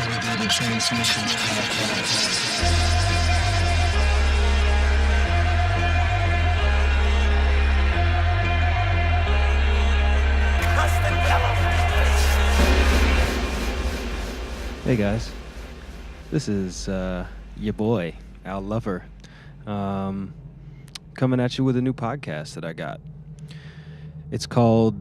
Elevated Transmissions Podcast. Hey guys, this is your boy, Al Lover, coming at you with a new podcast that I got. It's called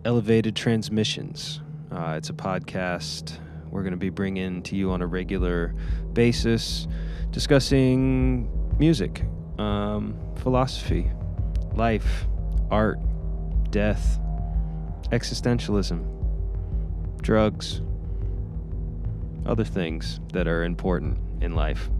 Elevated Transmissions. It's a podcast we're going to be bringing to you on a regular basis, discussing music, philosophy, life, art, death, existentialism, drugs, other things that are important in life.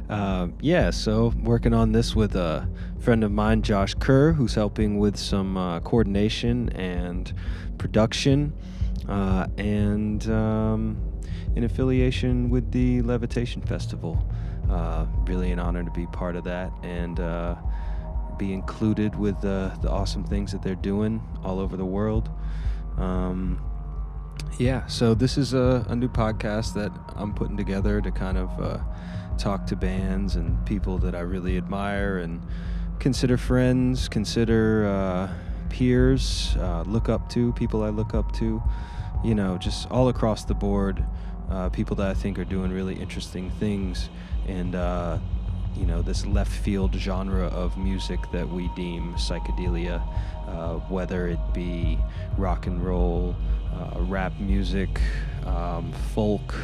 So working on this with a friend of mine, Josh Kerr, who's helping with some coordination and production, and in affiliation with the Levitation Festival. Really an honor to be part of that and be included with the awesome things that they're doing all over the world. So this is a new podcast that I'm putting together to kind of talk to bands and people that I really admire and consider friends, consider peers, look up to, people I look up to, just all across the board, people that I think are doing really interesting things and, this left field genre of music that we deem psychedelia, whether it be rock and roll, rap music, folk,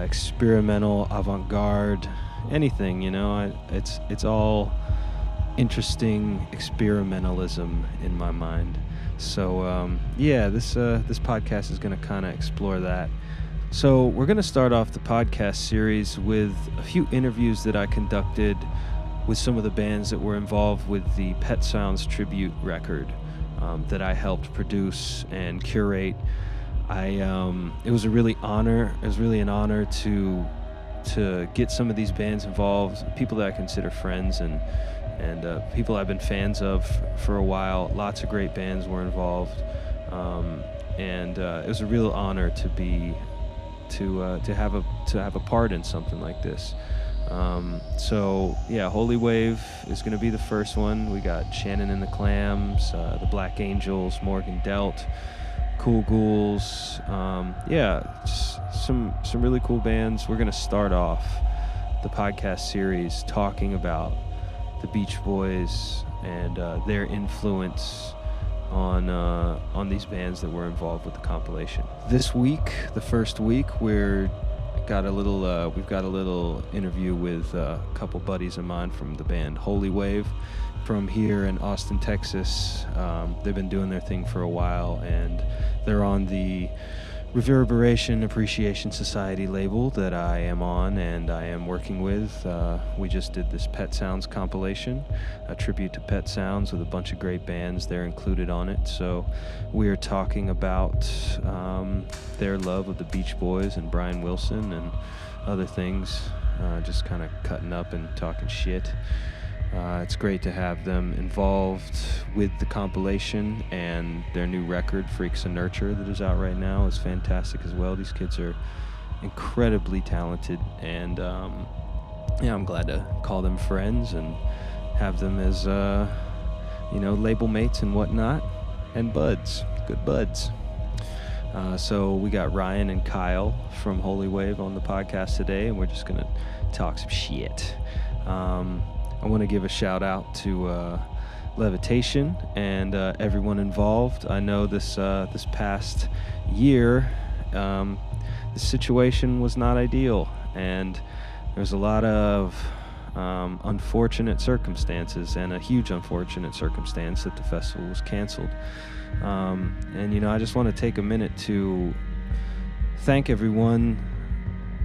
experimental, avant-garde, anything, it's all interesting experimentalism in my mind. So this podcast is going to kind of explore that. So we're going to start off the podcast series with a few interviews that I conducted with some of the bands that were involved with the Pet Sounds tribute record that I helped produce and curate. It was really an honor to get some of these bands involved, people that I consider friends and people I've been fans of for a while. Lots of great bands were involved, and it was a real honor to have a part in something like this. Holy Wave is going to be the first one. We got Shannon and the Clams, the Black Angels, Morgan Delt, Cool Ghouls. Just some really cool bands. We're going to start off the podcast series talking about the Beach Boys and their influence on these bands that were involved with the compilation. This week, the first week, we've got a little interview with a couple buddies of mine from the band Holy Wave from here in Austin, Texas. They've been doing their thing for a while, and they're on the Reverberation Appreciation Society label that I am on and I am working with. We just did this Pet Sounds compilation, a tribute to Pet Sounds with a bunch of great bands. They're included on it. So we're talking about their love of the Beach Boys and Brian Wilson and other things, just kind of cutting up and talking shit. It's great to have them involved with the compilation, and their new record, Freaks and Nurture, that is out right now, is fantastic as well. These kids are incredibly talented, and I'm glad to call them friends and have them as label mates and whatnot, and buds, good buds. So we got Ryan and Kyle from Holy Wave on the podcast today, and we're just gonna talk some shit. I want to give a shout out to Levitation and everyone involved. I know this past year, the situation was not ideal, and there's a lot of unfortunate circumstances, and a huge unfortunate circumstance that the festival was canceled. I just want to take a minute to thank everyone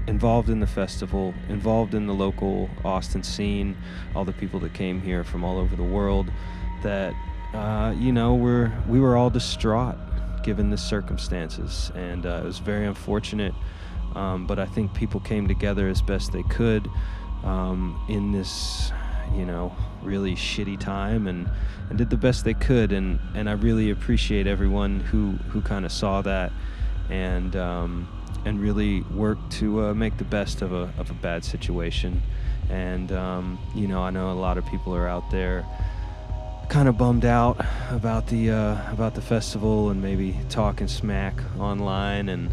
involved in the festival, involved in the local Austin scene, all the people that came here from all over the world, that we were all distraught given the circumstances, and it was very unfortunate, but I think people came together as best they could in this really shitty time, and did the best they could, and I really appreciate everyone who kind of saw that and really work to make the best of a bad situation. And I know a lot of people are out there kind of bummed out about the festival and maybe talking smack online, and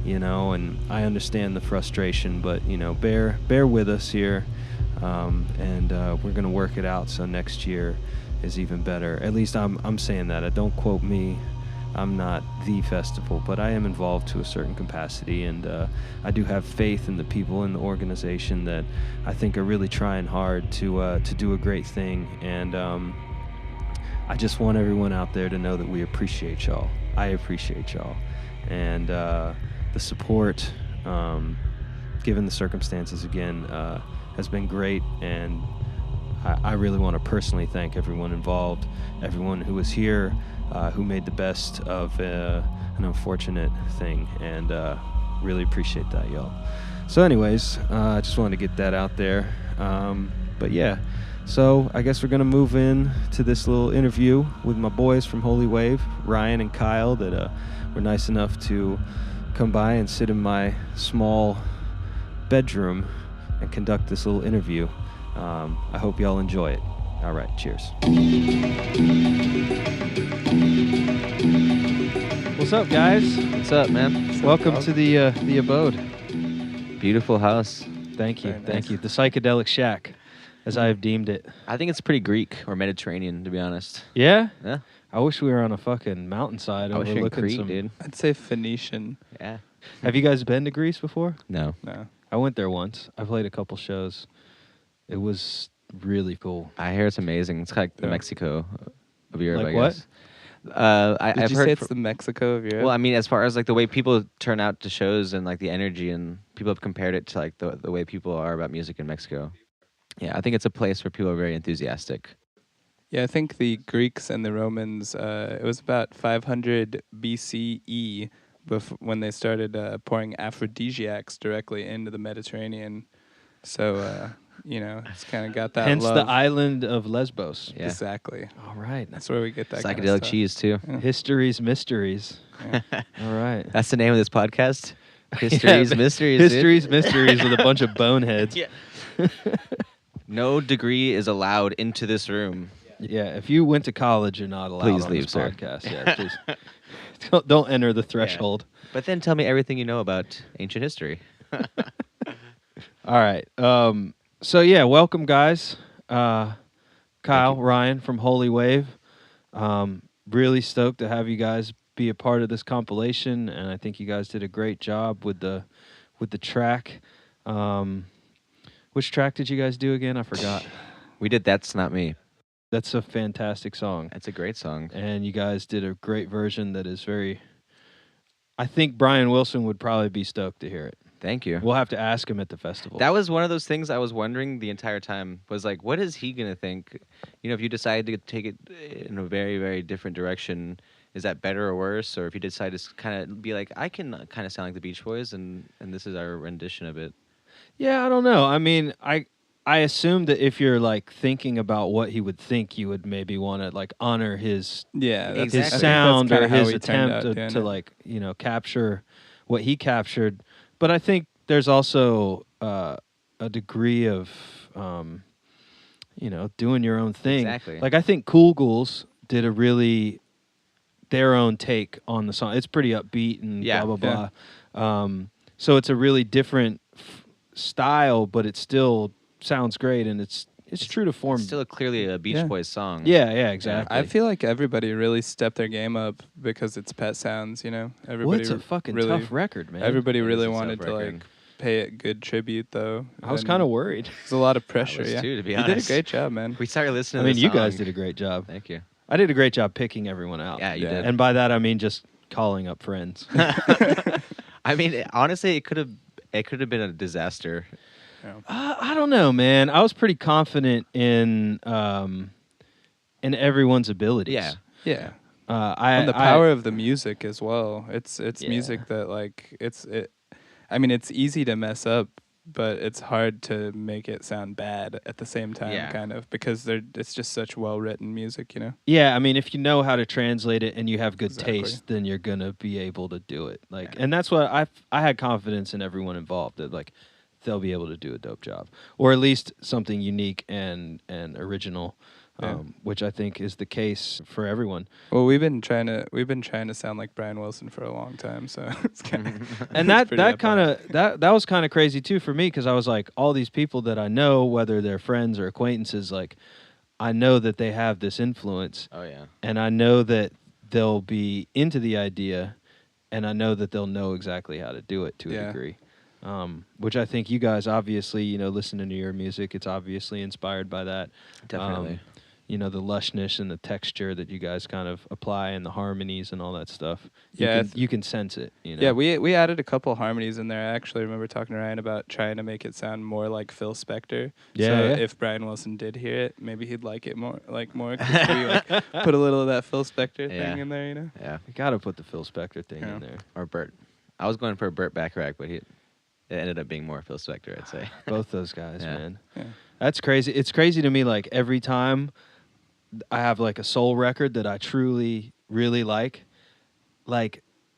and I understand the frustration, but bear with us here, and we're gonna work it out so next year is even better. At least I'm saying that. Don't quote me. I'm not the festival, but I am involved to a certain capacity, and I do have faith in the people in the organization that I think are really trying hard to do a great thing. And I just want everyone out there to know that we appreciate y'all. I appreciate y'all, and the support, given the circumstances, again, has been great. And I really want to personally thank everyone involved, everyone who was here, who made the best of an unfortunate thing, and really appreciate that, y'all. So anyways, I just wanted to get that out there. But yeah, so I guess we're going to move in to this little interview with my boys from Holy Wave, Ryan and Kyle, that were nice enough to come by and sit in my small bedroom and conduct this little interview. I hope y'all enjoy it. All right, cheers. What's up, guys? What's up, man? Welcome to the abode. Beautiful house. Thank you, Very thank nice. you. The Psychedelic Shack, as I have deemed it. I think it's pretty Greek or Mediterranean, to be honest. Yeah? Yeah. I wish we were on a fucking mountainside I wish you're in overlooking Crete, some... dude. I'd say Phoenician. Yeah. Have you guys been to Greece before? No. No. I went there once. I played a couple shows. It was really cool. I hear it's amazing. It's like the Yeah. Mexico of Europe, Like I what? guess. Did I've you heard say it's the Mexico of Europe? well, I mean, as far as like the way people turn out to shows and like the energy, and people have compared it to like the way people are about music in Mexico. Yeah, I think it's a place where people are very enthusiastic. Yeah, I think the Greeks and the Romans, it was about 500 BCE when they started pouring aphrodisiacs directly into the Mediterranean. So, it's kind of got that Hence love. the island of Lesbos. Yeah. Exactly. All right. That's where we get that kind of Psychedelic stuff. cheese too. Yeah. History's Mysteries. Yeah. All right. That's the name of this podcast. History's Yeah, Mysteries. dude. History's Mysteries with a bunch of boneheads. Yeah. No degree is allowed into this room. Yeah, if you went to college, you're not allowed Please on leave, this sir. podcast. Yeah, please. Don't enter the threshold. But then tell me everything you know about ancient history. All right. So yeah, welcome guys. Kyle, Ryan from Holy Wave. Really stoked to have you guys be a part of this compilation, and I think you guys did a great job with the track. Which track did you guys do again? I forgot. We did That's Not Me. That's a fantastic song. That's a great song. And you guys did a great version that is very... I think Brian Wilson would probably be stoked to hear it. Thank you. We'll have to ask him at the festival. That was one of those things I was wondering the entire time, was like, what is he going to think? If you decide to take it in a very, very different direction, is that better or worse? Or if you decide to kind of be like, I can kind of sound like the Beach Boys, and this is our rendition of it. Yeah, I don't know. I mean, I assume that if you're like thinking about what he would think, you would maybe want to like honor his Yeah, that's, Exactly. I think his sound that's or kinda how his we turned out attempt doing to it. like capture what he captured. But I think there's also a degree of doing your own thing. Exactly. Like I think Cool Ghouls did a really their own take on the song. It's pretty upbeat and Yeah. blah blah blah. So it's a really different style, but it still sounds great, and it's true to form. It's still clearly a Beach Yeah. Boys song. Yeah, exactly. I feel like everybody really stepped their game up because it's Pet Sounds, Everybody Well, it's a fucking really, tough record, man. Everybody It is really a tough wanted to record. like pay it good tribute, though. I was And kind of worried. There's a lot of pressure. was Yeah, too, to be you did a honest. great job, man. We started listening I to mean, the you song. guys did a great job. Thank you. I did a great job picking everyone out. Yeah, you Yeah. did. And by that I mean just calling up friends. I mean, honestly, it could have been a disaster. I don't know, man. I was pretty confident in everyone's abilities. Yeah. Yeah. And And the power of the music as well. It's Yeah. music that like it's easy to mess up but it's hard to make it sound bad at the same time, Yeah. kind of, because it's just such well-written music, you know? Yeah, I mean, if you know how to translate it and you have good Exactly. taste, then you're gonna be able to do it. Like, Yeah. and that's what I had confidence in everyone involved that like they'll be able to do a dope job, or at least something unique and original, Yeah. which I think is the case for everyone. Well, we've been trying to sound like Brian Wilson for a long time, so it's kind of And that kind of that was kind of crazy too for me, because I was like, all these people that I know, whether they're friends or acquaintances, like I know that they have this influence. Oh yeah. And I know that they'll be into the idea, and I know that they'll know exactly how to do it to a degree. Which I think you guys obviously, listening to your music, it's obviously inspired by that. Definitely. The lushness and the texture that you guys kind of apply, and the harmonies and all that stuff. Yeah, You can sense it. Yeah, we added a couple harmonies in there. I actually remember talking to Ryan about trying to make it sound more like Phil Spector. Yeah, so yeah. if Brian Wilson did hear it, maybe he'd like it more. 'Cause we put a little of that Phil Spector Yeah. thing in there, you know? Yeah. You got to put the Phil Spector thing Yeah. in there. Or Burt. I was going for Burt Bacharach, but it ended up being more Phil Spector, I'd say. Both those guys, Yeah. man. Yeah. That's crazy. It's crazy to me, like, every time I have, like, a soul record that I truly, really like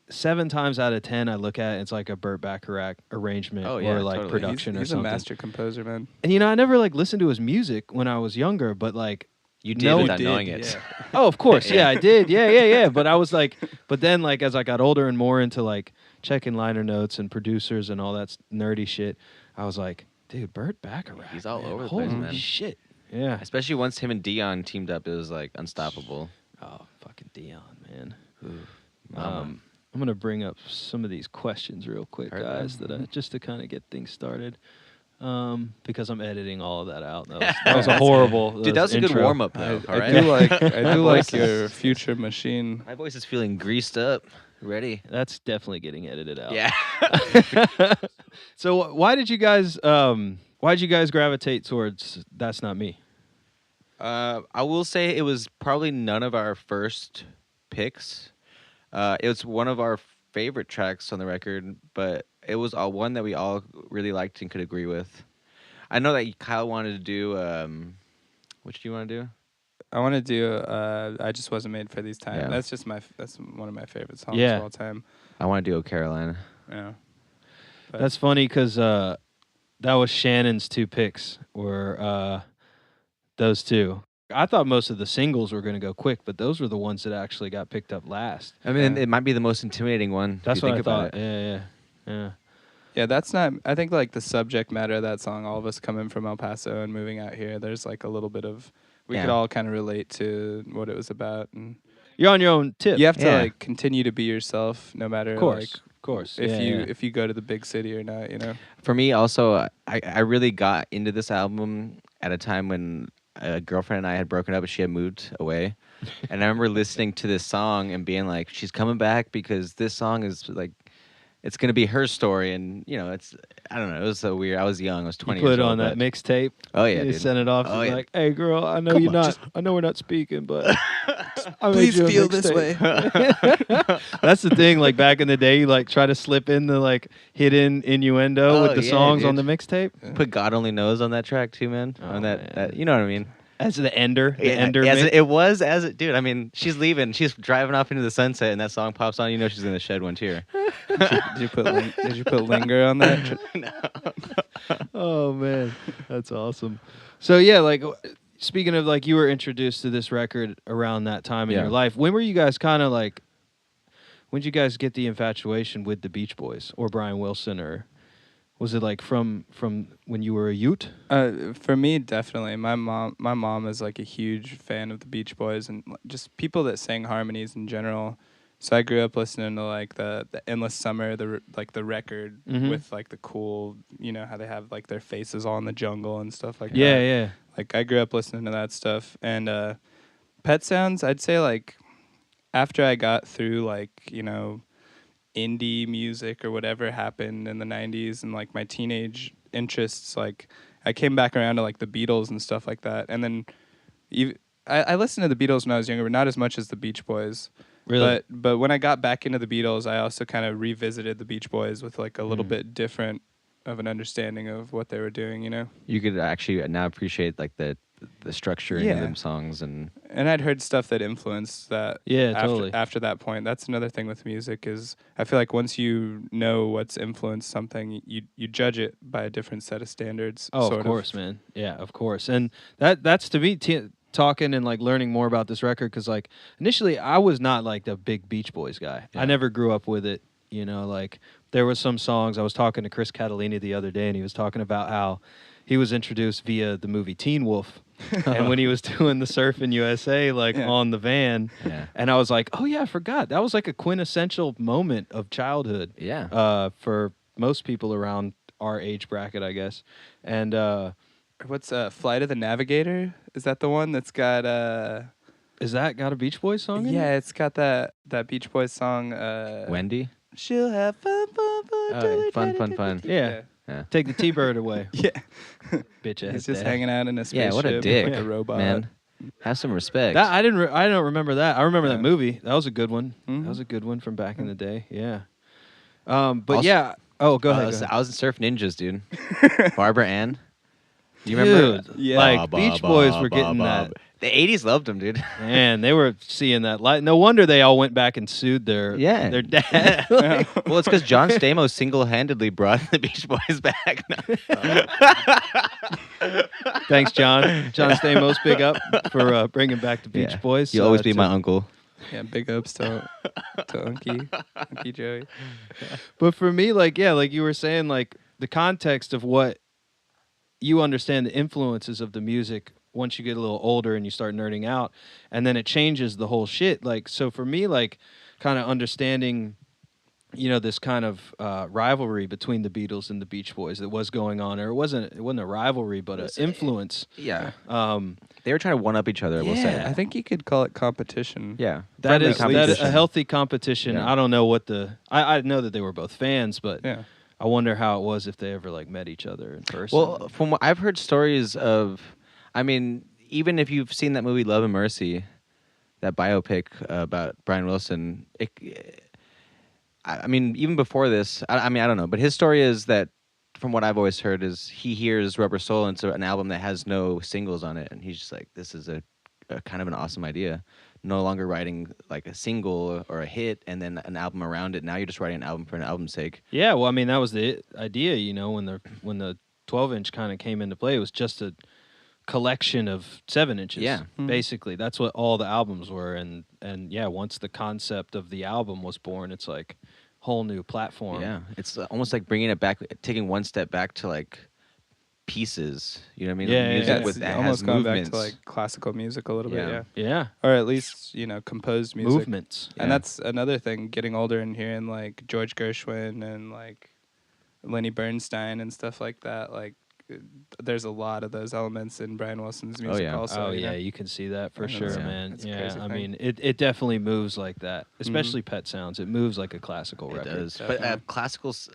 7 times out of 10, I look at it, it's like a Burt Bacharach arrangement Oh, yeah, or, like, totally. production He's or something. a master composer, man. And, I never, like, listened to his music when I was younger, but, like... You did No, without did, knowing it. yeah. Oh, of course. Yeah, I did. Yeah. But I was like... But then, like, as I got older and more into, like, checking liner notes and producers and all that nerdy shit, I was like, dude, Burt Bacharach. He's all man. over the Holy place, man. shit. Yeah. Especially once him and Dion teamed up, it was like unstoppable. Oh, fucking Dion, man. Mama. I'm gonna bring up some of these questions real quick, Heard guys, that. just to kind of get things started. Because I'm editing all of that out. That was a horrible. Dude, that was a good intro. warm up though. I all right? do like I do like voice your future machine. My voice is feeling greased up, ready. That's definitely getting edited out. Yeah. So why did you guys gravitate towards That's Not Me? I will say it was probably none of our first picks. It was one of our favorite tracks on the record, but it was one that we all really liked and could agree with. I know that Kyle wanted to do. Which do you want to do? I want to do I Just Wasn't Made for These Times. Yeah. That's one of my favorite songs Yeah. of all time. I want to do "Oh Carolina." Yeah. That's funny because that was Shannon's 2 picks. Were those 2? I thought most of the singles were going to go quick, but those were the ones that actually got picked up last. I mean, Yeah. it might be the most intimidating one. That's if you what think I about thought. it. Yeah. Yeah, that's not. I think like the subject matter of that song, all of us coming from El Paso and moving out here, there's like a little bit of we Yeah. could all kind of relate to what it was about, and You're on your own tip. you have to Yeah. like continue to be yourself, no matter Of course. like Of course. if Yeah, you yeah. if you go to the big city or not, you know. For me, also, I really got into this album at a time when a girlfriend and I had broken up and she had moved away. And I remember listening to this song and being like, she's coming back because this song is like, it's going to be her story. And, it's, I don't know, it was so weird. I was young. I was 20 You put years it old. on that but- mixtape. Oh, yeah, You dude. sent it off. Oh, She's yeah. like, hey, girl, I know Come you're on, not. just- I know we're not speaking, but I made Please you a feel this mixtape." That's the thing. Like back in the day, you like try to slip in the like hidden innuendo Oh, with the yeah, songs on dude. the mixtape. Put God Only Knows on that track too, man. Oh, on that, man. you know what I mean? As the ender, the Yeah, ender. as mix. it was as it, dude. I mean, she's leaving. She's driving off into the sunset, and that song pops on. You know she's gonna shed one tear. Did you put linger on that? Oh man, that's awesome. So yeah, like speaking of like you were introduced to this record around that time in Yeah. your life. When were you guys kind of like? When did you guys get the infatuation with the Beach Boys or Brian Wilson, or was it like from when you were a Ute? For me, definitely. My mom is like a huge fan of the Beach Boys and just people that sang harmonies in general. So I grew up listening to like the Endless Summer, the record Mhm. with like the cool, how they have like their faces all in the jungle and stuff like Yeah, that. yeah. Like I grew up listening to that stuff. And Pet Sounds, I'd say like after I got through like, indie music or whatever happened in the 90s and like my teenage interests, like I came back around to like the Beatles and stuff like that. And then I listened to the Beatles when I was younger, but not as much as the Beach Boys. Really? But when I got back into the Beatles, I also kind of revisited the Beach Boys with like a little bit different of an understanding of what they were doing, you know. You could actually now appreciate like the structuring of Yeah. them songs and And I'd heard stuff that influenced that. Yeah, after, totally. After that point, that's another thing with music is I feel like once you know what's influenced something, you judge it by a different set of standards. Oh, sort of course, man. Yeah, of course. And that's to me talking and like learning more about this record because like initially I was not like the big Beach Boys guy. Yeah. I never grew up with it. You know, like there was some songs. I was talking to Chris Catalini the other day, and he was talking about how he was introduced via the movie Teen Wolf, and when he was doing the Surfing USA, like Yeah. on the van, yeah. and I was like, oh yeah, I forgot that was like a quintessential moment of childhood. Yeah. For most people around our age bracket, I guess, and. What's Flight of the Navigator? Is that the one that's got Is that got a Beach Boys song in it? yeah, it's got that Beach Boys song Wendy. She'll have fun Oh, fun. Yeah. Yeah. Take the T-Bird away, Yeah. bitch ass. He's just dad. hanging out in a spaceship Yeah, what a dick, like a robot. man. Have some respect. That I don't remember that. I remember Yeah. that movie. That was a good one. Mhm. That was a good one from back in the day. Yeah. But Also- yeah. Oh, go ahead. I was in Surf Ninjas, dude. Barbara Ann. Do you remember? Dude, Yeah. like Beach Boys were getting that. The 80s loved them, dude. Man, they were seeing that light. No wonder they all went back and sued their Yeah. dad. Well, it's because John Stamos single-handedly brought the Beach Boys back. Thanks, John. John Stamos, big up for bringing back the Beach Yeah. Boys. You'll always be to- my uncle. Yeah, big ups to Unky Joey. But for me, like, yeah, like you were saying, like the context of what you understand the influences of the music once you get a little older and you start nerding out, and then it changes the whole shit. Like, so for me, like, kind of understanding, you know, this kind of rivalry between the Beatles and the Beach Boys that was going on, or it wasn't a rivalry, but an influence. Yeah. Um, They were trying to one-up each other, we'll say. I think you could call it competition. Yeah. that Friendly is a competition. healthy competition. Yeah. I don't know what I know that they were both fans, but Yeah. I wonder how it was if they ever like met each other in person. Well, from what I've heard stories of, I mean, even if you've seen that movie Love and Mercy, that biopic about Brian Wilson, I mean, even before this, I mean, I don't know, but his story is that, from what I've always heard, is he hears Rubber Soul, and it's an album that has no singles on it, and he's just like, this is a kind of an awesome idea. No longer writing like a single or a hit and then an album around it. Now you're just writing an album for an album's sake. yeah, well, I mean, that was the idea, you know, when the 12-inch kind of came into play. It was just a collection of 7 inches. Yeah. Basically, that's what all the albums were, and yeah, once the concept of the album was born, it's like whole new platform. Yeah, it's almost like bringing it back, taking one step back to like pieces. You know what I mean? Yeah, yeah, Music yeah. It's with that almost has going back movements. to like classical music a little bit, Yeah. yeah. Yeah, Or at least, you know, composed music. movements. Yeah. And that's another thing, getting older and hearing like George Gershwin and like Lenny Bernstein and stuff like that. Like, there's a lot of those elements in Brian Wilson's music yeah. also. Oh you yeah, know? you can see that for Yeah, sure, that's- man. that's a Yeah, crazy I thing. mean, it definitely moves like that, especially Pet Sounds. It moves like a classical It record. does. But Definitely. classical's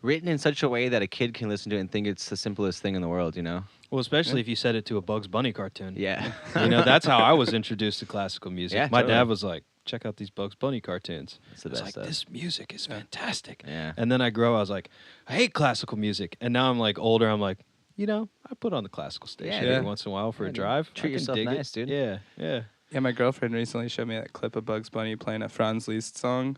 written in such a way that a kid can listen to it and think it's the simplest thing in the world, you know? Well, especially if you set it to a Bugs Bunny cartoon. Yeah. You know, that's how I was introduced to classical music. Yeah, My totally. dad was like, check out these Bugs Bunny cartoons. It's the I was best like, stuff. this music is fantastic. Yeah. And then I grow, I was like, I hate classical music. And now I'm like older, I'm like, you know, I put on the classical station Yeah, every dude. once in a while for Yeah, a dude. drive. Treat I can yourself dig nice, it. dude. Yeah, yeah. Yeah, my girlfriend recently showed me that clip of Bugs Bunny playing a Franz Liszt song.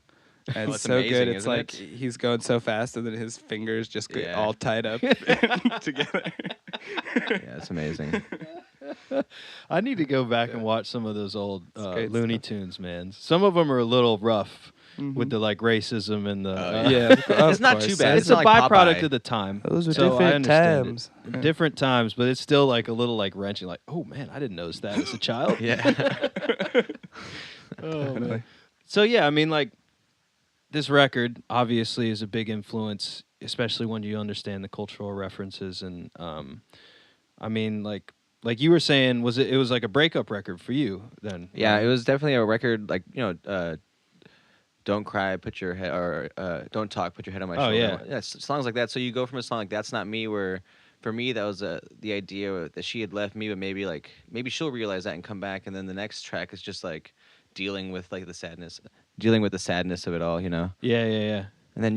And Oh, it's it's so amazing, good. It's isn't like it? he's going so fast and then his fingers just get Yeah. all tied up together. Yeah, it's amazing. I need to go back and watch some of those old great Looney stuff. Tunes, man. Some of them are a little rough Mhm. with the like racism and the. Yeah, of It's not course. too bad. It's It's a not like byproduct Popeye. of the time. Those are so I different understand times. It. Yeah. Different times, but it's still like a little like wrenching. Like, oh man, I didn't notice that as a child. Yeah. Oh, Definitely. man. So yeah, I mean, like this record obviously is a big influence, especially when you understand the cultural references. And I mean, like you were saying, it was like a breakup record for you then? Yeah, right? it was definitely a record like, you know, don't cry, put your head, or don't talk, put your head on my Oh, shoulder. yeah. Songs like that. So you go from a song like That's Not Me, where for me that was the idea that she had left me, but maybe she'll realize that and come back. And then the next track is just like dealing with the sadness of it all, you know. Yeah. And then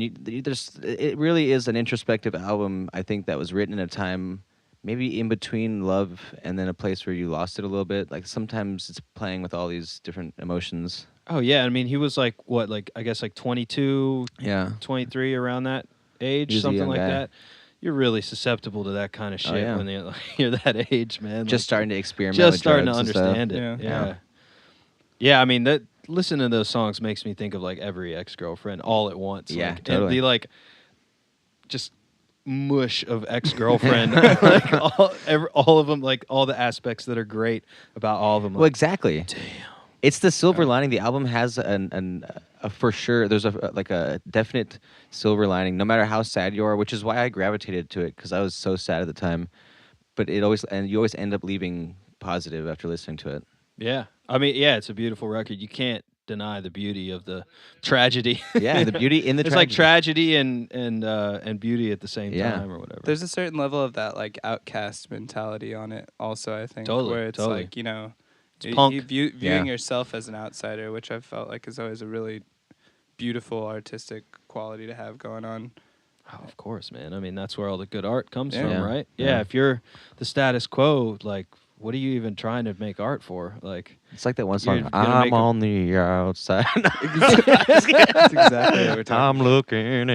it really is an introspective album. I think that was written at a time, maybe in between love and then a place where you lost it a little bit. Like sometimes it's playing with all these different emotions. Oh yeah, I mean he was like what, like I guess like 22, Yeah. 23 around that He age, was a something young like guy. that. You're really susceptible to that kind of shit yeah. when you're that age, man. Just Like, starting to experiment. just with starting to drugs and stuff. understand it. Yeah. Yeah. Yeah, I mean that. Listening to those songs makes me think of like every ex-girlfriend all at once. Yeah, like, totally. And the like, just mush of ex-girlfriend, like all of them, like all the aspects that are great about all of them. Like, Well, exactly. damn. It's the silver lining. The album has a for sure. There's a definite silver lining, no matter how sad you are, which is why I gravitated to it because I was so sad at the time. But you always end up leaving positive after listening to it. Yeah, I mean, yeah, it's a beautiful record. You can't deny the beauty of the tragedy. Yeah, the beauty in the it's like tragedy and beauty at the same Yeah. time, or whatever. There's a certain level of that like outcast mentality on it also, I think. Totally, Where it's totally. like, you know, punk. viewing Yeah. yourself as an outsider, which I've felt like is always a really beautiful artistic quality to have going on. Oh, of course, man. I mean, that's where all the good art comes Yeah. from, Yeah. right? Yeah. Yeah, if you're the status quo, like, what are you even trying to make art for? Like, It's like that one You're song. gonna make I'm a- on the outside. That's exactly what we're talking I'm looking in.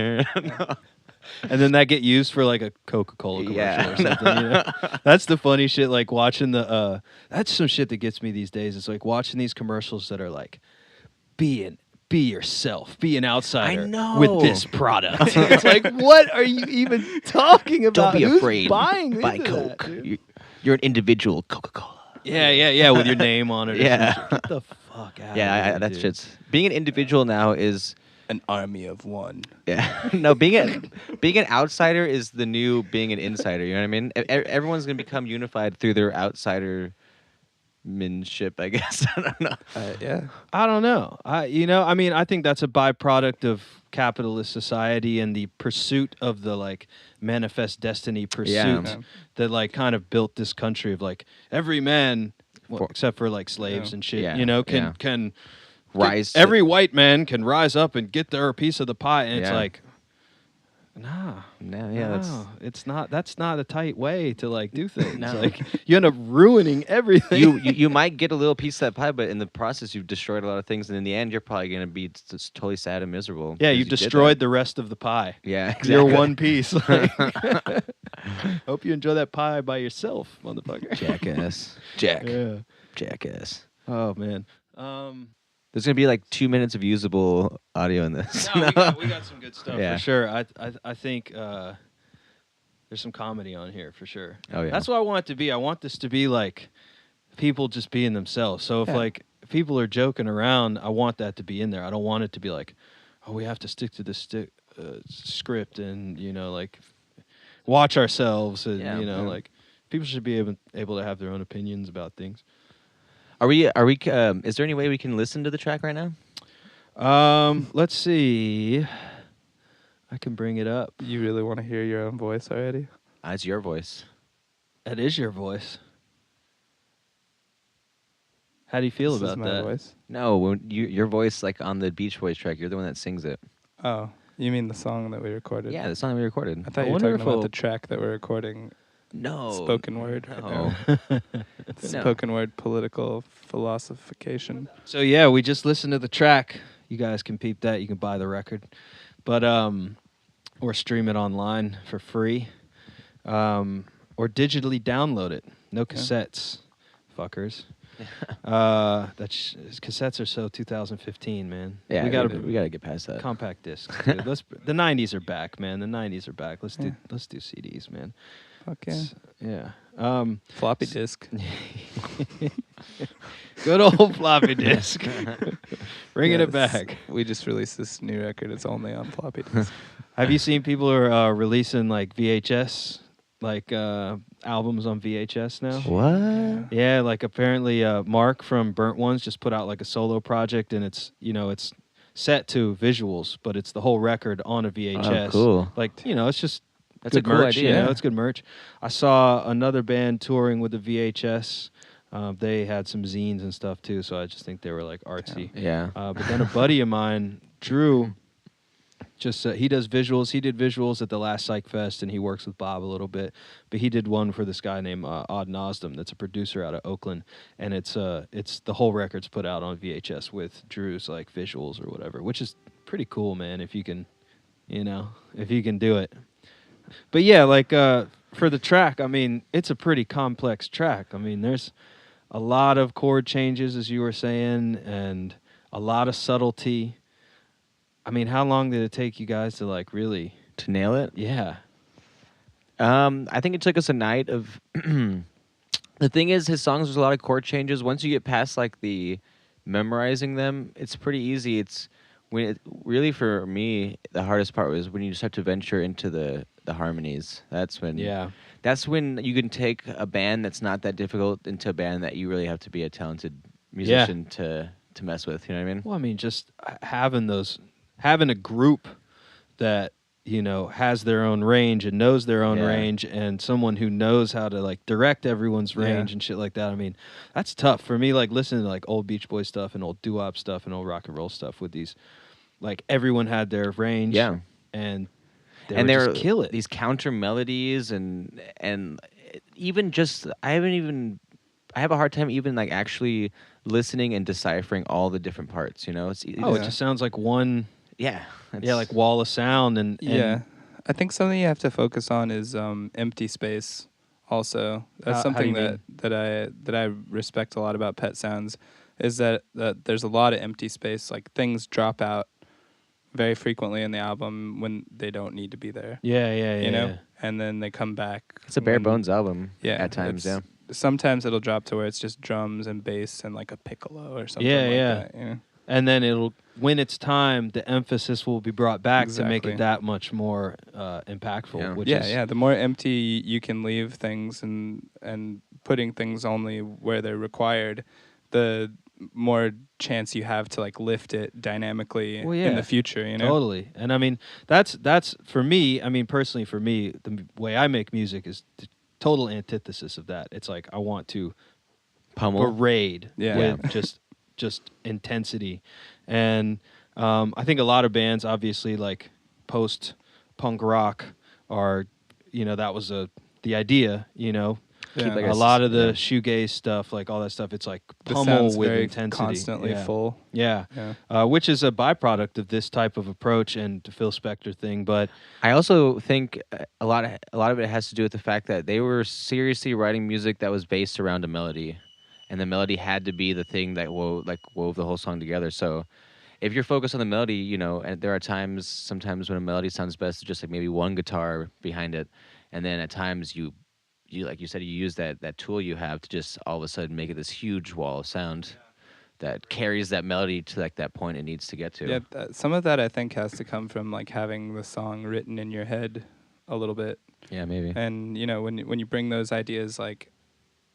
and then that get used for like a Coca-Cola commercial Yeah. or something. You know? That's the funny shit. Like watching the, that's some shit that gets me these days. It's like watching these commercials that are like, be yourself, be an outsider know. with this product. It's like, what are you even talking about? Don't be Who's afraid. buying Buy into that, Coke. dude? You're an individual Coca-Cola. Yeah, with your name on it. Or Yeah. some shit. Get the fuck out. Yeah, of here, that dude. shit's being an individual now is an army of one. yeah. No, being an outsider is the new being an insider. You know what I mean? Everyone's gonna become unified through their outsidermanship, I guess. I don't know. Yeah. I don't know. I think that's a byproduct of capitalist society and the pursuit of the like manifest destiny pursuit Yeah. that like kind of built this country of like every man, well, except for like slaves Yeah. and shit, Yeah. can Rise. Every white man can rise up and get their piece of the pie, and it's Yeah. like, nah. No, yeah, that's No, it's not. That's not a tight way to like do things. No. Like you end up ruining everything. you might get a little piece of that pie, but in the process, you've destroyed a lot of things, and in the end, you're probably gonna be just totally sad and miserable. Yeah, because you did destroyed that. the rest of the pie. Yeah, exactly. You're one piece. Like, hope you enjoy that pie by yourself, motherfucker. Jackass. Yeah. Jackass. Oh man. There's gonna be like 2 minutes of usable audio in this. No, we got some good stuff Yeah. for sure. I think there's some comedy on here for sure. Oh yeah. That's what I want it to be. I want this to be like people just being themselves. So if Yeah. like people are joking around, I want that to be in there. I don't want it to be like, oh, we have to stick to this script and like watch ourselves and Yeah. like people should be able to have their own opinions about things. Are we? Is there any way we can listen to the track right now? Let's see. I can bring it up. You really want to hear your own voice already? It's your voice. That is your voice. How do you feel This is about my that? voice. No, when your voice, like on the Beach Boys track, you're the one that sings it. Oh, you mean the song that we recorded? Yeah, the song we recorded. I thought I you were wonder talking if about I'll- the track that we're recording. No. Spoken word. No. It's No. spoken word political philosophication. So yeah, we just listened to the track. You guys can peep that. You can buy the record, but or stream it online for free, or digitally download it. No cassettes, fuckers. Cassettes are so 2015, man. Yeah, we gotta we gotta get past that. compact discs. Dude. The '90s are back, man. The '90s are back. Let's do CDs, man. Fuck yeah. Yeah. Floppy disk. Good old floppy disk. Bringing it Yes. back. We just released this new record. It's only on floppy disk. Have you seen people are releasing like VHS, like albums on VHS now? What? Yeah, like apparently Mark from Burnt Ones just put out like a solo project, and it's it's set to visuals, but it's the whole record on a VHS. Oh, cool. Like it's just That's good a cool merch. idea. It's good merch. I saw another band touring with the VHS. They had some zines and stuff too, so I just think they were like artsy. Yeah. But then a buddy of mine, Drew, Just he does visuals. He did visuals at the last Psych Fest, and he works with Bob a little bit. But he did one for this guy named Odd Nosdam, that's a producer out of Oakland, and it's the whole record's put out on VHS with Drew's like visuals or whatever, which is pretty cool, man. If you can, if you can do it. But yeah, like for the track, I mean, it's a pretty complex track. I mean, there's a lot of chord changes, as you were saying, and a lot of subtlety. I mean, how long did it take you guys to like really To nail it? Yeah. I think it took us a night of. The thing is, his songs, there's a lot of chord changes. Once you get past like the memorizing them, it's pretty easy. It's really for me, the hardest part was when you just have to venture into the harmonies. That's when you can take a band that's not that difficult into a band that you really have to be a talented musician to mess with. You know what I mean? Well, I mean, just having a group that has their own range and knows their own range, and someone who knows how to like direct everyone's range and shit like that. I mean, that's tough for me. Like listening to like old Beach Boys stuff and old doo-wop stuff and old rock and roll stuff with these, like everyone had their range. Yeah, and they would were just kill it. These counter melodies and even just I have a hard time even like actually listening and deciphering all the different parts. It just sounds like one. Yeah. Like wall of sound and I think something you have to focus on is empty space. Also, that's something that I respect a lot about Pet Sounds, is that there's a lot of empty space. Like things drop out very frequently in the album when they don't need to be there. Yeah. And then they come back. It's a bare bones album. Yeah, at times. Yeah. Sometimes it'll drop to where it's just drums and bass and like a piccolo or something like that. And then when it's time, the emphasis will be brought back to make it that much more impactful. Yeah. The more empty you can leave things and putting things only where they're required, the more chance you have to like lift it dynamically in the future. Totally. And I mean, that's for me. I mean, personally, for me, the way I make music is the total antithesis of that. It's like I want to berate with just intensity. And I think a lot of bands, obviously, like post-punk rock are, that was the idea, Like a lot of the shoegaze stuff, like all that stuff, it's like pummel with intensity. Constantly full. Yeah. Which is a byproduct of this type of approach and the Phil Spector thing. But I also think a lot of it has to do with the fact that they were seriously writing music that was based around a melody. And the melody had to be the thing that wove the whole song together. So if you're focused on the melody, and there are sometimes when a melody sounds best, just like maybe one guitar behind it. And then at times you like you said, you use that tool you have to just all of a sudden make it this huge wall of sound that carries that melody to like that point it needs to get to. Yeah, some of that I think has to come from like having the song written in your head a little bit. Yeah, maybe. And when you bring those ideas like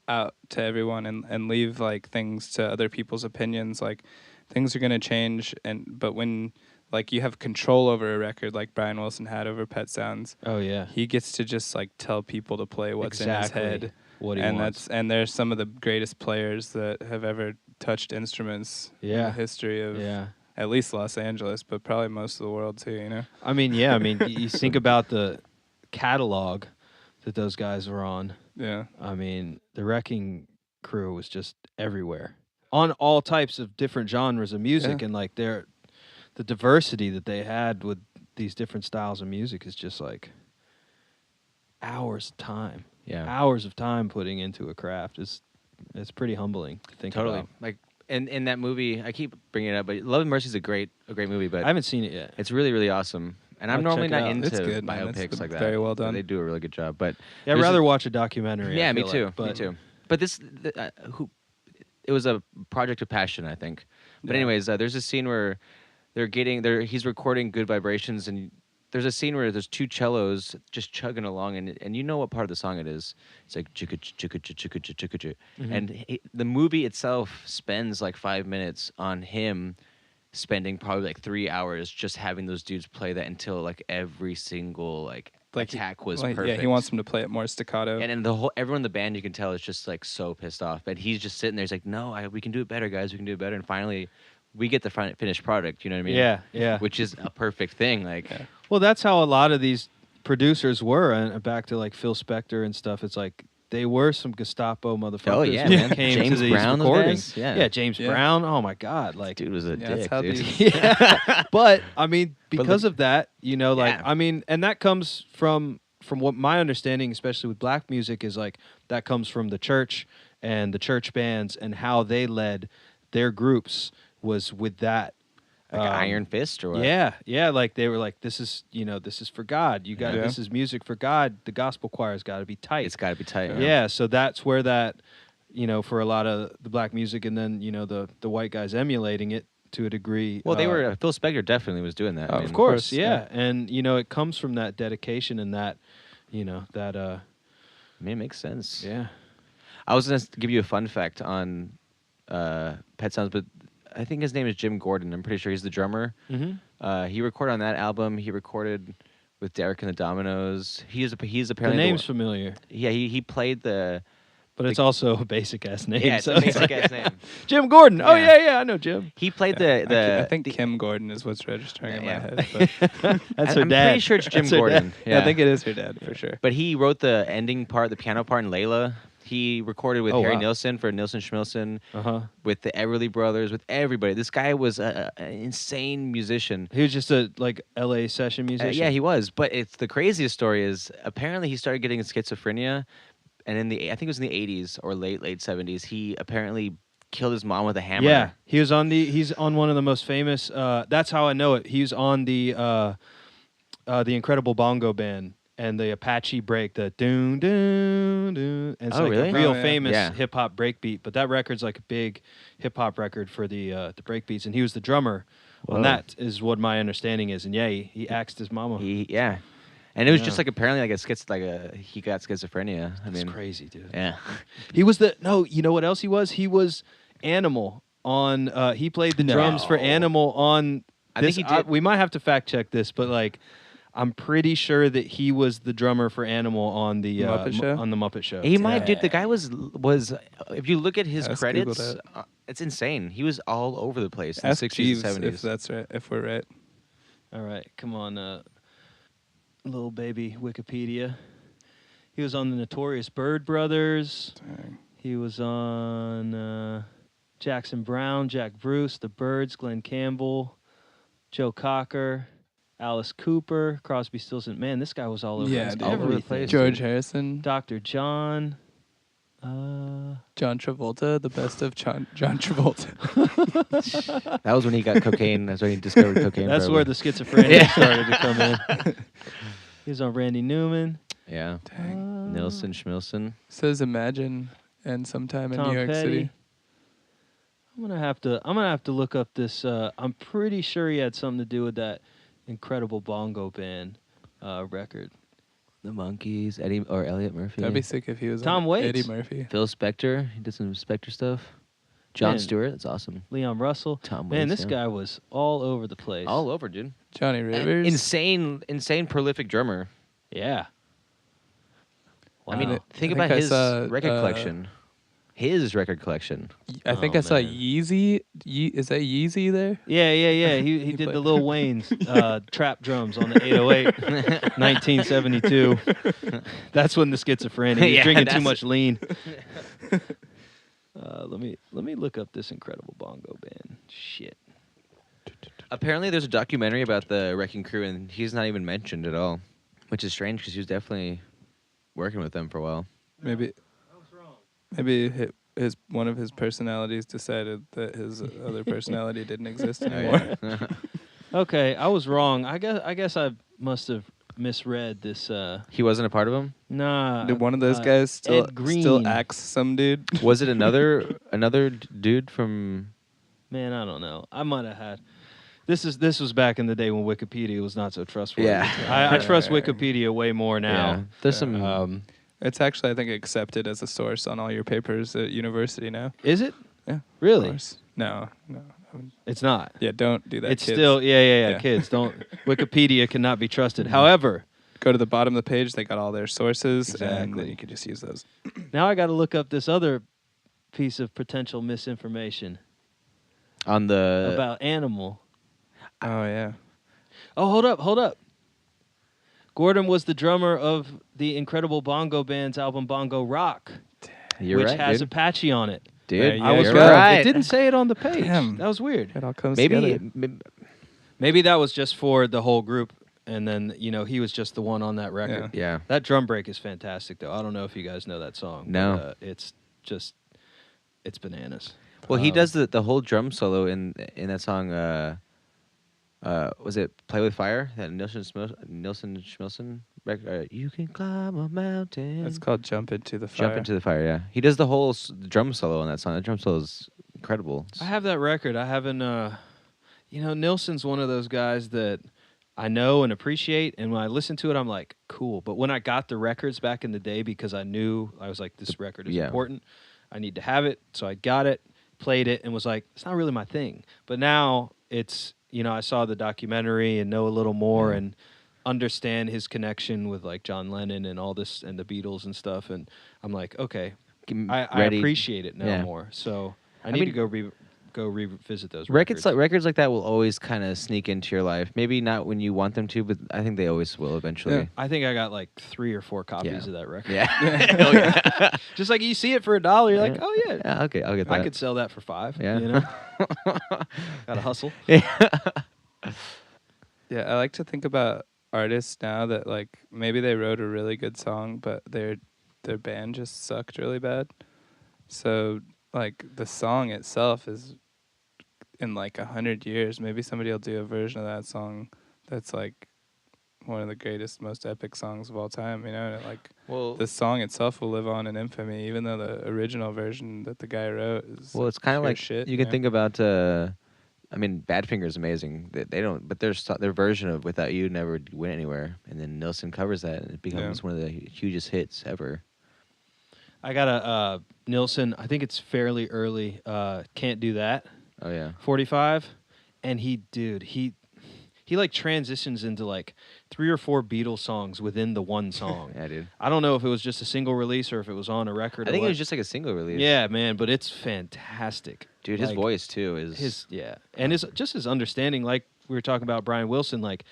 out to everyone and leave like things to other people's opinions, like things are going to change, but when like you have control over a record like Brian Wilson had over Pet Sounds, he gets to just like tell people to play what's in his head, what he wants. And there's some of the greatest players that have ever touched instruments in the history of at least Los Angeles, but probably most of the world too, I mean, you think about the catalog that those guys were on. Yeah. I mean, the Wrecking Crew was just everywhere on all types of different genres of music, and like the diversity that they had with these different styles of music is just like hours of time. Yeah, hours of time putting into a craft it's pretty humbling to think about. Like in that movie, I keep bringing it up, but Love and Mercy is a great movie, but I haven't seen it yet. It's really, really awesome. And I'm normally not into biopics like that. Very well done. They do a really good job. But I'd rather watch a documentary. Yeah, me too. Me too. But it was a project of passion, I think. But anyways, there's a scene where he's recording Good Vibrations, and there's a scene where there's two cellos just chugging along, and you know what part of the song it is. It's like chicka chicka chicka chicka chicka. And the movie itself spends like 5 minutes on him spending probably like 3 hours just having those dudes play that until like every single like attack was perfect. Yeah, he wants them to play it more staccato. And everyone in the band, you can tell, is just like so pissed off. But he's just sitting there. He's like, "No, we can do it better, guys. We can do it better." And finally, we get the finished product. You know what I mean? Yeah, yeah. Which is a perfect thing. Like, Well, that's how a lot of these producers were, and back to like Phil Spector and stuff. It's like they were some Gestapo motherfuckers. Oh, yeah, when man. it came James to these Brown, those recordings. guys? Yeah. James Yeah. Brown. Oh my God, like dude was a Yeah, that's dick, how dude. these- yeah. But I mean, because look- of that, you know, like Yeah. I mean, and that comes from what my understanding, especially with black music, is like that comes from the church and the church bands and how they led their groups was with that. Like Iron Fist or what? Yeah, like they were like, this is for God. You got Yeah. this is music for God. The gospel choir's got to be tight. It's got to be tight. Yeah, so that's where that, for a lot of the black music, and then the white guys emulating it to a degree. Well, they were. Phil Spector definitely was doing that. I mean, of course, course, yeah, and it comes from that dedication and that, that I mean, it makes sense. yeah. I was going to give you a fun fact on Pet Sounds, but I think his name is Jim Gordon. I'm pretty sure he's the drummer. Mm-hmm. He recorded on that album. He recorded with Derek and the Dominoes. He's The apparently name's familiar, yeah. He played the but it's also a basic ass name. yeah. It's so a basic ass name. Jim Gordon. Oh Yeah. yeah, I know Jim. He played the I think Kim Gordon is what's registering in my Yeah. head. But That's her I'm dad. pretty sure it's Jim That's her Gordon. dad. yeah, I think it is her dad for sure. But he wrote the ending part, the piano part in Layla. He recorded with Oh, Harry wow. Nilsson for Nilsson Schmilsson, Uh-huh. with the Everly Brothers, with everybody. This guy was an insane musician. He was just a like LA session musician. Yeah, he was. But it's the craziest story is apparently he started getting schizophrenia, and I think it was in the 80s or late 70s. He apparently killed his mom with a hammer. Yeah, he's on one of the most famous. That's how I know it. He's on the Incredible Bongo Band and the Apache break, the doon doon doon. And it's Oh, like really? a real Oh, yeah. famous Yeah. hip hop breakbeat. But that record's like a big hip hop record for the breakbeats, and he was the drummer Whoa. on that. Is what my understanding is. And yeah, he axed his mama. Yeah. And it was just Yeah. like apparently he got schizophrenia. I That's mean, crazy, dude. yeah. He was you know what else he was? He was Animal on. He played the drums for No. Animal on. I think he did. We might have to fact check this, but like, I'm pretty sure that he was the drummer for Animal on the Muppet Show? on the Muppet Show. He might, dude. The guy was. If you look at his Let's Google credits, that. it's insane. He was all over the place in Ask the 60s Jeeves and 70s. if that's right. If we're right. All right, come on, little baby Wikipedia. He was on the Notorious Bird Brothers. Dang. He was on Jackson Brown, Jack Bruce, The Byrds, Glenn Campbell, Joe Cocker, Alice Cooper, Crosby, Stills, and man, this guy was all over. Yeah, this- dude. all over the everything. place. George Harrison, Dr. John. John Travolta, the best of John Travolta. That was when he got cocaine. That's when he discovered cocaine. That's probably. where the schizophrenia Yeah. started to come in. He was on Randy Newman. Yeah. Dang. Nilsson Schmilsson. Says Imagine and Sometime in Tom New York Petty. City. I'm gonna have to look up this. I'm pretty sure he had something to do with that Incredible Bongo Band record. The Monkees. Elliot Murphy. That'd be sick if he was Tom on Waits. Eddie Murphy. Phil Spector. He did some Spector stuff. John Man. Stewart. That's awesome. Leon Russell. Tom Man, Waits, this yeah. guy was all over the place. All over, dude. Johnny Rivers. Insane prolific drummer. Yeah. I mean, Wow. think I about think I his saw, record collection. His record collection. I think Oh, I saw man. Yeezy. Is that Yeezy there? Yeah. He He did played- the Lil Wayne's trap drums on the 808, 1972. That's when the schizophrenia. He's Yeah, drinking too that's- much lean. Let me look up this Incredible Bongo Band. Shit. Apparently, there's a documentary about the Wrecking Crew, and he's not even mentioned at all, which is strange because he was definitely working with them for a while. Maybe his one of his personalities decided that his other personality didn't exist anymore. Okay, I was wrong. I guess I must have misread this. He wasn't a part of them. Nah. Did one of those uh, guys still Ed Green. still axe some dude? Was it another dude from? Man, I don't know. I might have had. This was back in the day when Wikipedia was not so trustworthy. Yeah. I trust Wikipedia way more now. There's some. It's actually, I think, accepted as a source on all your papers at university now. Is it? Yeah. Really? Of course. No. It's not. Yeah, don't do that. It's kids. still yeah. Yeah. Kids don't. Wikipedia cannot be trusted. However, Go to the bottom of the page. They got all their sources, and Exactly. then you can just use those. now I got to look up this other piece of potential misinformation. On the about Animal. Oh yeah. Oh, hold up. Gordon was the drummer of the Incredible Bongo Band's album Bongo Rock, you're which right, has dude. Apache on it. Dude, I was you're right. right. It didn't say it on the page. Damn. That was weird. It all comes Maybe, together. Maybe that was just for the whole group, and then he was just the one on that record. yeah. That drum break is fantastic, though. I don't know if you guys know that song. No. But, it's bananas. Well, he does the whole drum solo in that song. Was it "Play with Fire"? That Nilsson Schmilson record. You can climb a mountain. It's called Jump Into the Fire. Jump into the fire. Yeah, he does the whole drum solo on that song. That drum solo is incredible. I have that record. I haven't. Nilsson's one of those guys that I know and appreciate, and when I listen to it, I'm like, cool. But when I got the records back in the day, because I knew I was like, this record is important. I need to have it, so I got it, played it, and was like, it's not really my thing. But now it's. I saw the documentary and know a little more and understand his connection with like John Lennon and all this and the Beatles and stuff. And I'm like, okay, I appreciate it now more. So I need to go revisit those records. Records like that will always kind of sneak into your life. Maybe not when you want them to, but I think they always will eventually. Yeah. I think I got like 3 or 4 copies of that record. Yeah. Oh, yeah. Just like you see it for $1, you're like, oh yeah. Yeah, okay, I'll get that. I could sell that for $5. Yeah. Gotta hustle. Yeah, I like to think about artists now that like maybe they wrote a really good song, but their band just sucked really bad. So like the song itself is in like 100 years, maybe somebody will do a version of that song that's like one of the greatest, most epic songs of all time. And like the song itself will live on in infamy, even though the original version that the guy wrote is it's kind of like shit. You can think about. I mean, Badfinger's amazing. They don't, but their version of "Without You" never went anywhere, and then Nilsson covers that, and it becomes one of the hugest hits ever. I got a Nilsson. I think it's fairly early. Can't Do That. Oh yeah. 45, and he like transitions into like 3 or 4 Beatles songs within the one song. Yeah, dude. I don't know if it was just a single release or if it was on a record. I think it was just like a single release. Yeah, man, but it's fantastic. Dude, his voice too is and his understanding, like we were talking about Brian Wilson, like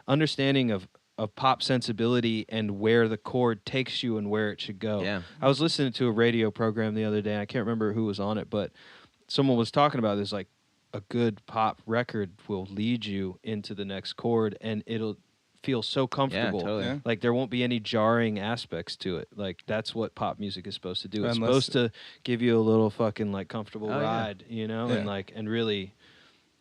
understanding of pop sensibility and where the chord takes you and where it should go. Yeah. I was listening to a radio program the other day, and I can't remember who was on it, but someone was talking about this, like a good pop record will lead you into the next chord, and it'll feel so comfortable. Yeah, totally. Yeah. Like there won't be any jarring aspects to it. Like that's what pop music is supposed to do. It's supposed to give you a little fucking like comfortable ride, and really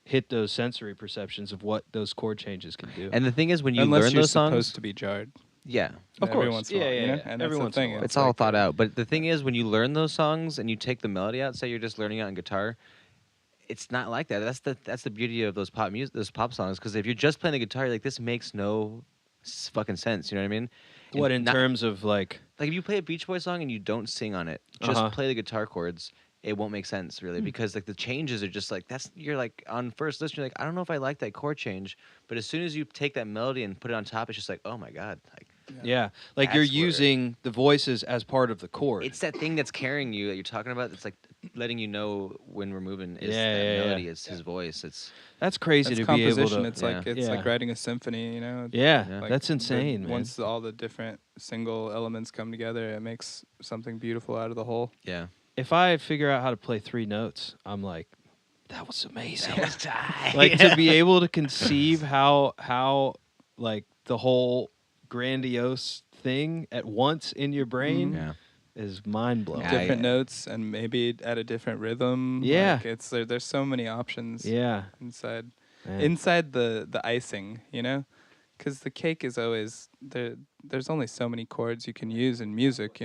hit those sensory perceptions of what those chord changes can do. And the thing is, when you Unless learn you're those songs, supposed to be jarred. yeah, of course, every once in a while, And every that's once the in a thing. while. it's all thought out. But the thing is, when you learn those songs and you take the melody out, say you're just learning it on guitar, it's not like that. That's the beauty of those pop songs. Because if you're just playing the guitar, you're like, this makes no fucking sense. You know what I mean? What in terms of like if you play a Beach Boys song and you don't sing on it, just play the guitar chords, it won't make sense really, because like the changes are just like you're like on first listen, you're like, I don't know if I like that chord change, but as soon as you take that melody and put it on top, it's just like, oh my god, like like you're That's where- using the voices as part of the chord. it's that thing that's carrying you that you're talking about. It's like letting you know when we're moving is Yeah, that yeah, melody. yeah. It's his voice. That's crazy That's to be able composition. to. It's like writing a symphony. Yeah, Like, that's insane, man. Once all the different single elements come together, it makes something beautiful out of the whole. Yeah. If I figure out how to play 3 notes, I'm like, that was amazing. That was tight. Like to be able to conceive how like the whole grandiose thing at once in your brain Yeah. is mind blowing. Yeah, Different notes and maybe at a different rhythm. Yeah. Like there's so many options. Yeah. Inside Man. inside the icing, because the cake is always there. There's only so many chords you can use in music,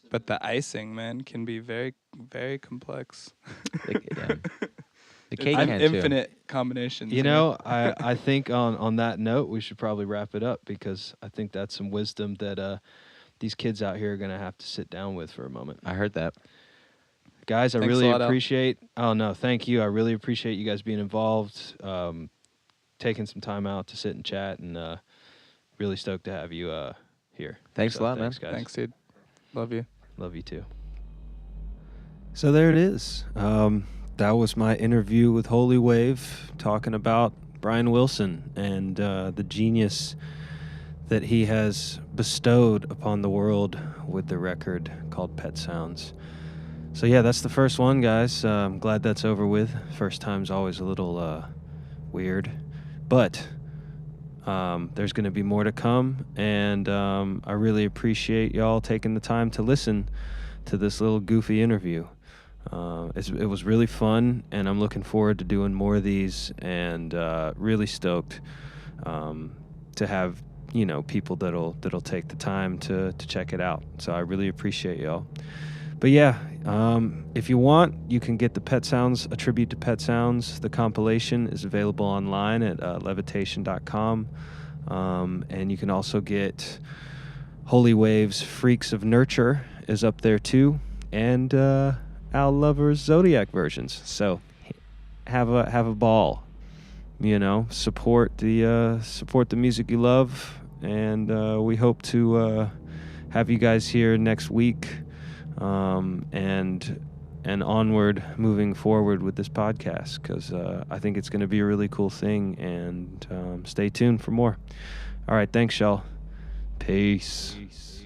but the icing, man, can be very, very complex. The cake It's can too. infinite combinations. I think on that note, we should probably wrap it up, because I think that's some wisdom that these kids out here are going to have to sit down with for a moment. I heard that. Guys, I Thanks really a lot, Al. appreciate. Oh no, thank you. I really appreciate you guys being involved, taking some time out to sit and chat, and really stoked to have you here. Thanks a lot, man. thanks, guys. Thanks, dude. Love you. Love you too. So there it is. that was my interview with Holy Wave, talking about Brian Wilson and the genius that he has bestowed upon the world with the record called Pet Sounds. So yeah, that's the first one, guys. I'm glad that's over with. First time's always a little weird, but there's going to be more to come, and I really appreciate y'all taking the time to listen to this little goofy interview. It was really fun, and I'm looking forward to doing more of these, and really stoked to have people that'll take the time to check it out. So I really appreciate y'all. But yeah, if you want, you can get the Pet Sounds, A Tribute to Pet Sounds. The compilation is available online at levitation.com. And you can also get Holy Wave's Freaks of Nurture is up there too. And Al Lover's Zodiac versions. So have a ball. Support the music you love. And we hope to have you guys here next week. And onward, moving forward with this podcast, because I think it's going to be a really cool thing, and stay tuned for more. All right, thanks, y'all. Peace.